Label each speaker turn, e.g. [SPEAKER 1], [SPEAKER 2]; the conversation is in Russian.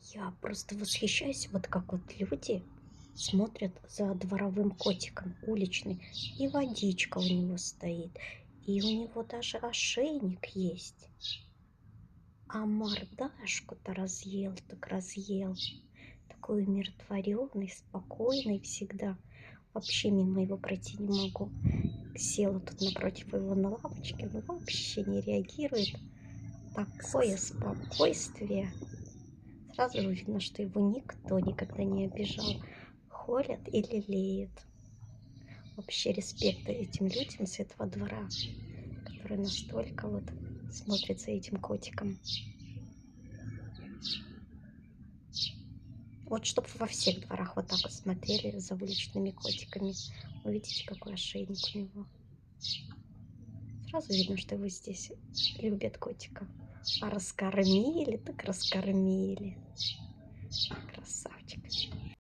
[SPEAKER 1] Я просто восхищаюсь, вот как вот люди смотрят за дворовым котиком, уличный, и водичка у него стоит, и у него даже ошейник есть. А мордашку-то разъел, так разъел. Такой умиротворенный, спокойный всегда. Вообще мимо его пройти не могу. Села тут напротив его на лавочке, он вообще не реагирует. Такое спокойствие. Сразу видно, что его никто никогда не обижал. Холят и лелеют. Вообще респект этим людям с этого двора, которые настолько вот смотрят за этим котиком. Вот чтоб во всех дворах вот так вот смотрели за уличными котиками. Вы видите, какой ошейник у него. Сразу видно, что его здесь любят котика. А раскормили, так раскормили.